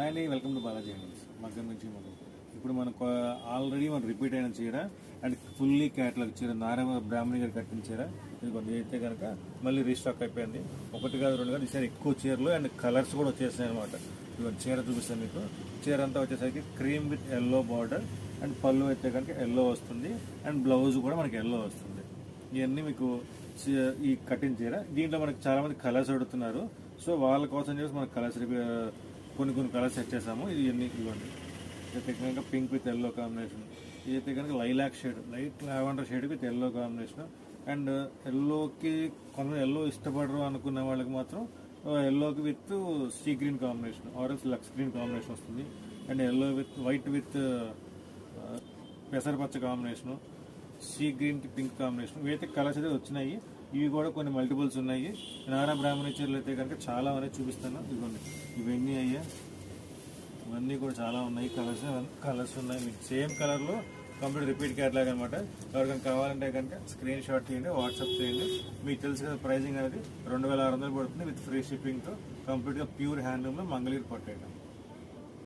And welcome to Balaji handles మగ్గం నుంచి మగ్గం. ఇప్పుడు మనకు ఆల్రెడీ మనం రిపీట్ అయిన చీర అండ్ ఫుల్లీ క్యాటలాగ్ చీర నారాయణ బ్రాహ్మణి గారు కట్టిన చీర ఇది కొంచెం అయితే కనుక మళ్ళీ రీస్టాక్ అయిపోయింది. ఒకటి కాదు రెండు కాదు ఈసారి ఎక్కువ చీరలు అండ్ కలర్స్ కూడా వచ్చేసాయి అనమాట. ఇవన్నీ చీర చూపిస్తాను మీకు. చీర అంతా వచ్చేసరికి cream with yellow border and పళ్ళు అయితే కనుక ఎల్లో వస్తుంది అండ్ బ్లౌజ్ కూడా మనకి ఎల్లో వస్తుంది. ఇవన్నీ మీకు ఈ కటింగ్ చీర. దీంట్లో మనకి చాలా మంది కలర్స్ అడుగుతున్నారు, సో వాళ్ళ కోసం చెప్పేసి మనకు కలర్స్ కొన్ని కలర్స్ సెట్ చేసాము. ఇది ఎన్ని ఇవ్వండి. ఇదైతే కనుక పింక్ విత్ ఎల్లో కాంబినేషన్, ఇదైతే కనుక lilac shade light lavender shade with yellow combination. And ఎల్లోకి కొంత ఎల్లో ఇష్టపడరు అనుకున్న వాళ్ళకి మాత్రం ఎల్లోకి with sea green combination orange లక్స్ గ్రీన్ కాంబినేషన్ వస్తుంది. And yellow with white with పెసరపచ్చ combination, sea green pink combination. ఇవైతే కలర్స్ అయితే వచ్చినాయి. ఇవి కూడా కొన్ని మల్టిపుల్స్ ఉన్నాయి. నారా బ్రాహ్మణి చీరలు అయితే కనుక చాలా అనేది చూపిస్తాను. ఇదిగోండి ఇవన్నీ అయ్యా, ఇవన్నీ కూడా చాలా ఉన్నాయి. కలర్స్ ఉన్నాయి మీకు సేమ్ కలర్లో కంప్లీట్ రిపీట్ క్యాటలాగ్ అనమాట. ఎవరికైనా కావాలంటే కనుక స్క్రీన్ షాట్ చేయండి, వాట్సాప్ చేయండి. మీకు తెలుసు కదా ప్రైజింగ్ అనేది 2600 పడుతుంది విత్ ఫ్రీ షిప్పింగ్తో. కంప్లీట్గా ప్యూర్ హ్యాండ్లూమ్లో మంగళగిరి పట్టు ఐటమ్.